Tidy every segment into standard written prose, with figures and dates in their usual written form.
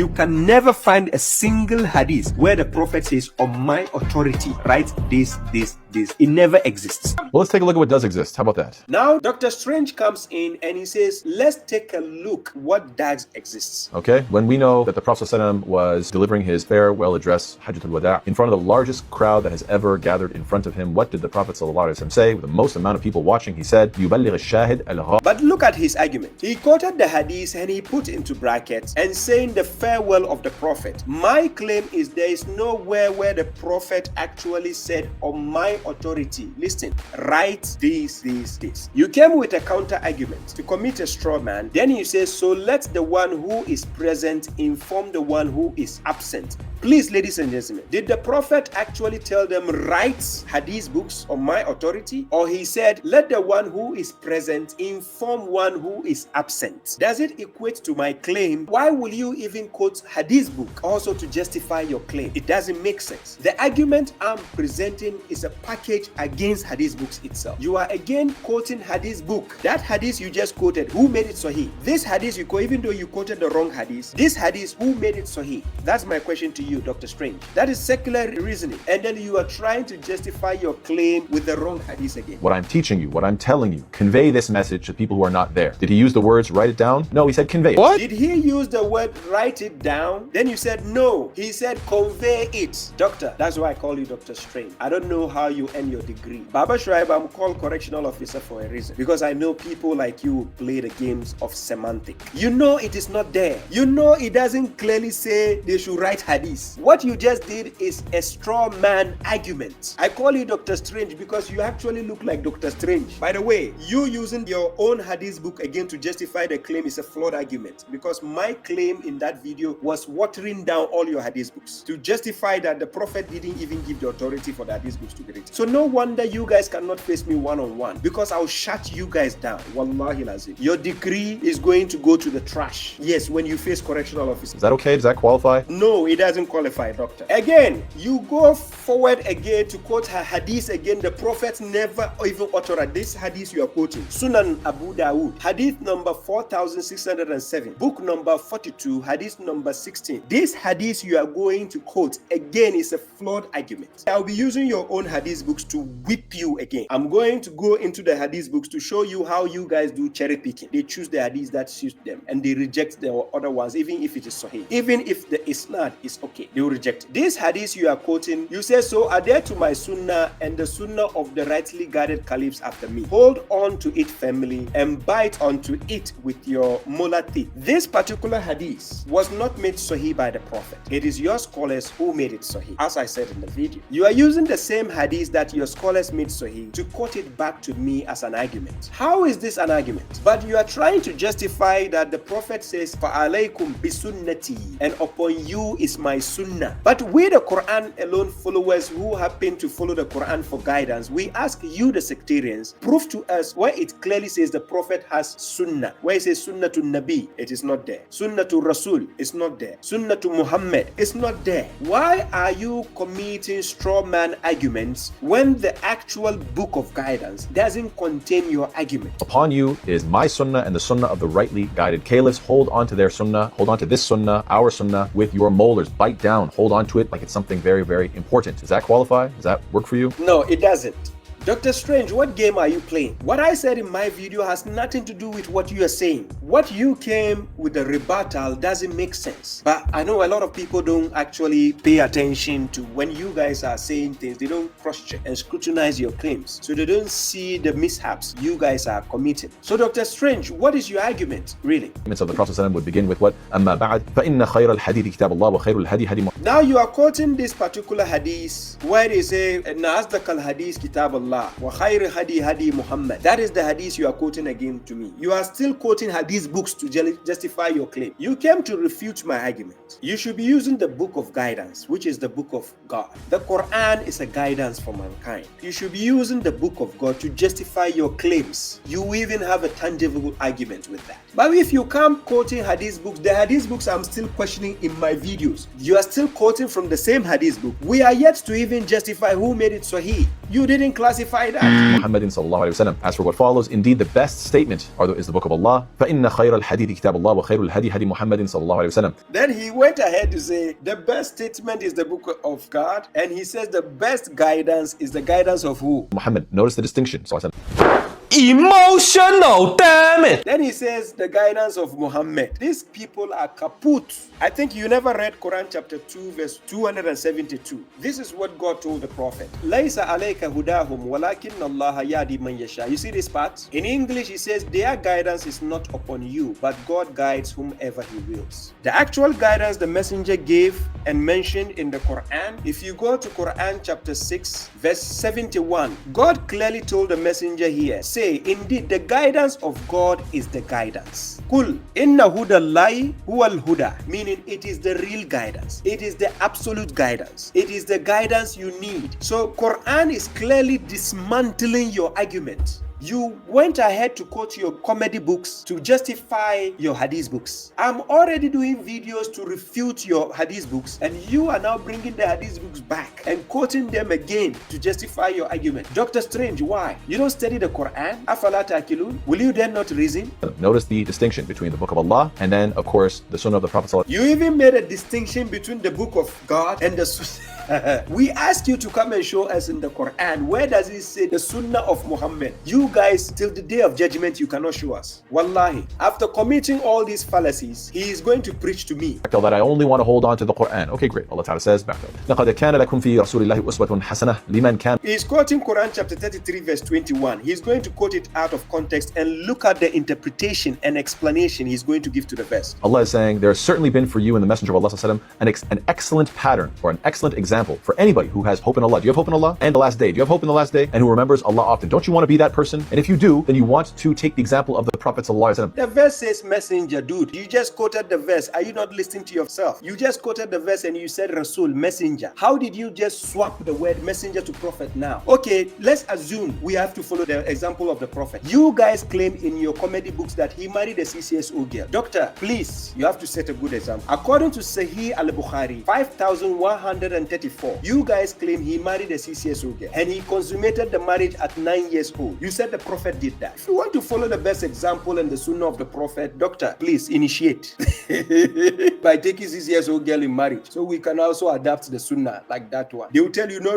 You can never find a single hadith where the prophet says, on my authority, write this. It never exists. Well, let's take a look at what does exist. How about that? Now, Dr. Strange comes in and he says, let's take a look what does exist. Okay, when we know that the Prophet ﷺ was delivering his farewell address, Hajjat al-Wada', in front of the largest crowd that has ever gathered in front of him, what did the Prophet ﷺ say? With the most amount of people watching, he said, يُبَلِّغِ الشَّاهِدْ الْغَائِبَ. But look at his argument. He quoted the hadith and he put into brackets and saying the farewell of the Prophet. My claim is there is nowhere where the Prophet actually said, on my authority, listen, write this. You came with a counter argument to commit a straw man. Then you say, so let the one who is present inform the one who is absent. Please, ladies and gentlemen, did the Prophet actually tell them write hadith books on my authority? Or he said, let the one who is present inform one who is absent? Does it equate to my claim? Why will you even quote hadith book also to justify your claim? It doesn't make sense. The argument I'm presenting is a package against hadith books itself. You are again quoting hadith book. That hadith you just quoted, who made it sahih? This hadith you quote, even though you quoted the wrong hadith, this hadith, who made it sahih? That's my question to you, Dr. Strange. That is secular reasoning. And then you are trying to justify your claim with the wrong hadith again. What I'm teaching you, what I'm telling you, convey this message to people who are not there. Did he use the words write it down? No, he said convey it. What? Did he use the word write it down? Then you said no. He said convey it. Doctor, that's why I call you Dr. Strange. I don't know how you earn your degree. Baba Shraib, I'm called correctional officer for a reason. Because I know people like you play the games of semantic. You know it is not there. You know it doesn't clearly say they should write hadith. What you just did is a straw man argument. I call you Dr. Strange because you actually look like Dr. Strange. By the way, you using your own hadith book again to justify the claim is a flawed argument, because my claim in that video was watering down all your hadith books to justify that the Prophet didn't even give the authority for the hadith books to be written. So no wonder you guys cannot face me one-on-one, because I'll shut you guys down. Wallahi lazim. Your degree is going to go to the trash. Yes, when you face correctional officers. Is that okay? Does that qualify? No, it doesn't qualify, doctor. Again, you go forward again to quote her hadith again. The Prophet never even uttered this hadith you are quoting. Sunan Abu Dawood, hadith number 4607, book number 42, hadith number 16. This hadith you are going to quote again is a flawed argument. I'll be using your own hadith books to whip you again. I'm going to go into the hadith books to show you how you guys do cherry picking. They choose the hadith that suits them and they reject the other ones, even if it is sahih. Even if the isnad is okay, they will reject. This hadith you are quoting, you say, so adhere to my sunnah and the sunnah of the rightly guided caliphs after me. Hold on to it firmly and bite onto it with your molar teeth. This particular hadith was not made sahih by the Prophet. It is your scholars who made it sahih. As I said in the video, you are using the same hadith that your scholars made sahih to quote it back to me as an argument. How is this an argument? But you are trying to justify that the Prophet says, فَعَلَيْكُمْ بِسُنَّتِي, and upon you is my sunnah. But we the Quran alone followers who happen to follow the Quran for guidance, we ask you the sectarians, prove to us where it clearly says the Prophet has sunnah. Where it says sunnah to Nabi, it is not there. Sunnah to Rasul is not there. Sunnah to Muhammad is not there. Why are you committing straw man arguments when the actual book of guidance doesn't contain your argument? Upon you is my sunnah and the sunnah of the rightly guided caliphs. Hold on to their sunnah, hold on to this sunnah, our sunnah, with your molars. Bite down, hold on to it like it's something very, very important. Does that qualify? Does that work for you? No, it doesn't. Dr. Strange, what game are you playing? What I said in my video has nothing to do with what you are saying. What you came with the rebuttal doesn't make sense. But I know a lot of people don't actually pay attention to when you guys are saying things. They don't cross-check and scrutinize your claims. So they don't see the mishaps you guys are committing. So Dr. Strange, what is your argument, really? Arguments of the Prophet ﷺ would begin with what? أَمَّا بَعْدْ فَإِنَّ خَيْرَ الْحَدِيثِ كِتَابُ اللَّهِ وَخَيْرُ الْهَدِي هَدِي. Now you are quoting this particular hadith where they say, نَأَصْدَقَ الْحَدِيثِ كِتَابُ اللَّهِ وَخَيْرِ هَدِي هَدِي Muhammad. That is the hadith you are quoting again to me. You are still quoting hadith books to justify your claim. You came to refute my argument. You should be using the book of guidance, which is the book of God. The Quran is a guidance for mankind. You should be using the book of God to justify your claims. You even have a tangible argument with that. But if you come quoting hadith books, the hadith books I'm still questioning in my videos. You are still quoting from the same hadith book. We are yet to even justify who made it sahih. You didn't classify that. Muhammadin sallallahu alayhi wa sallam. As for what follows, indeed the best statement is the book of Allah. فَإِنَّ خَيْرَ الْحَدِيثِ كِتَابُ اللَّهِ وَخَيْرُ الْهَدِي هَدِي مُحَمَّدٍ صلى الله عليه وسلم. Then he went ahead to say the best statement is the book of God, and he says the best guidance is the guidance of who? Muhammad. Notice the distinction. So I said, emotional, damn it. Then he says the guidance of Muhammad. These people are kaput. I think you never read Quran chapter 2 verse 272. This is what God told the prophet. Laysa alayka hudahum walakin Allah yahdi man yasha. You see this part? In English he says their guidance is not upon you, but God guides whomever he wills. The actual guidance the messenger gave and mentioned in the Quran, if you go to Quran chapter 6 verse 71, God clearly told the messenger here, say, indeed the guidance of God is the guidance. Kul inna hudallahi huwal huda, meaning it is the real guidance. It is the absolute guidance. It is the guidance you need. So Quran is clearly dismantling your argument. You went ahead to quote your comedy books to justify your hadith books. I'm already doing videos to refute your hadith books, and you are now bringing the hadith books back and quoting them again to justify your argument. Dr. Strange, why? You don't study the Quran? Afala ta'qilun? Will you then not reason? notice the distinction between the book of Allah and then, of course, the Sunnah of the Prophet sallallahu. You even made a distinction between the book of God and the Sunnah. We ask you to come and show us in the Quran, where does it say the Sunnah of Muhammad? You guys, till the day of judgment, you cannot show us. Wallahi, after committing all these fallacies, he is going to preach to me that I only want to hold on to the Quran. Okay, great. Allah Ta'ala says back up. لَقَدْ كَانَ لَكُمْ فِي رَسُولِ اللَّهِ أُسْوَةٌ حَسَنَةٌ لِمَنْ كَانَ. He's quoting Quran chapter 33 verse 21. He's going to quote it out of context and look at the interpretation and explanation he's going to give to the verse. Allah is saying, there has certainly been for you in the Messenger of Allah sallallahu alaihi wasallam an excellent pattern or an excellent example for anybody who has hope in Allah. Do you have hope in Allah and the last day? Do you have hope in the last day and who remembers Allah often? Don't you want to be that person? And if you do, then you want to take the example of the Prophet sallallahu alaihi wasallam. The verse says messenger, dude. You just quoted the verse. Are you not listening to yourself? You just quoted the verse and you said Rasul, messenger. How did you just swap the word messenger to prophet now? Okay, let's assume we have to follow the example of the prophet. You guys claim in your comedy books that he married a CCSO girl. Doctor, please, you have to set a good example. According to Sahih al-Bukhari 5134, you guys claim he married a CCSO girl and he consummated the marriage at 9 years old. You said the prophet did that. If you want to follow the best example and the Sunnah of the prophet, doctor, please initiate by taking CCSO girl in marriage, so we can also adapt the Sunnah like that one. They will tell you, no.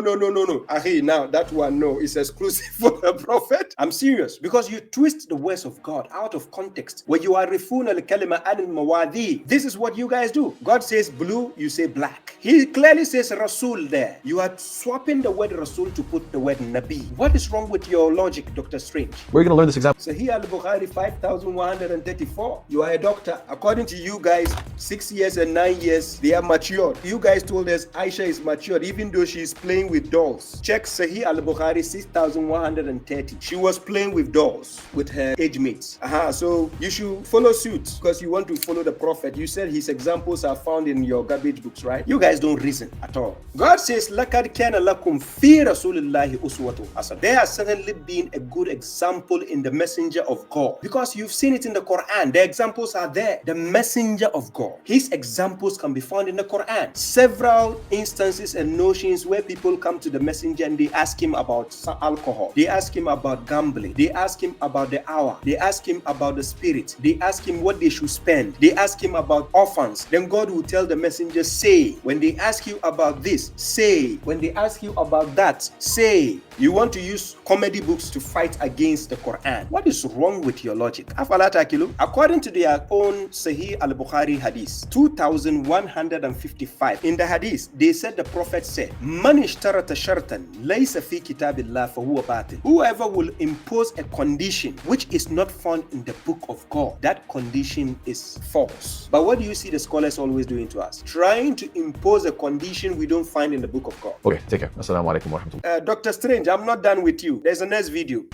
Ahi, now that one, no, it's exclusive for the prophet. I'm serious, because you twist the words of God out of context. Where you are refuna al-kalima al-mawadi. This is what you guys do. God says blue, you say black. He clearly says Rasul there. You are swapping the word Rasul to put the word Nabi. What is wrong with your logic, Dr. Strange? We're going to learn this example. Sahih al-Bukhari 5134. You are a doctor. According to you guys, 6 years and 9 years, they are matured. You guys told us Aisha is matured even though she is playing with dolls. Check Sahih al-Bukhari 6130. She was playing with dolls with her age mates. So you should follow suit because you want to follow the prophet. You said his examples are found in your garbage books, right? You guys don't reason at all. God says, لَقَدْ كَانَ لَكُمْ فِي رَسُولِ اللَّهِ أُسْوَةٌ حَسَنَةٌ. There has certainly been a good example in the messenger of God, because you've seen it in the Quran. The examples are there. The messenger of God, his examples can be found in the Quran. Several instances and notions where people come to the messenger and they ask him about alcohol, they ask him about gambling, they ask him about the hour, they ask him about the spirit, they ask him what they should spend, they ask him about orphans. Then God will tell the messenger, say, when they ask you about this, say, when they ask you about that, say. You want to use comedy books to fight against the Quran. What is wrong with your logic? Afala ta'qilu? According to their own Sahih al-Bukhari hadith 2155, in the hadith they said the prophet said, Man ishtarata shartan laysa fi kitabillah fahuwa batil. Whoever will impose a condition which is not found in the book of God, that condition is false. But what do you see the scholars always doing to us? Trying to impose a condition we don't find in the book of God. Okay, take care. Assalamu alaikum wa rahmatullah. Dr. Strange, I'm not done with you. There's a next video.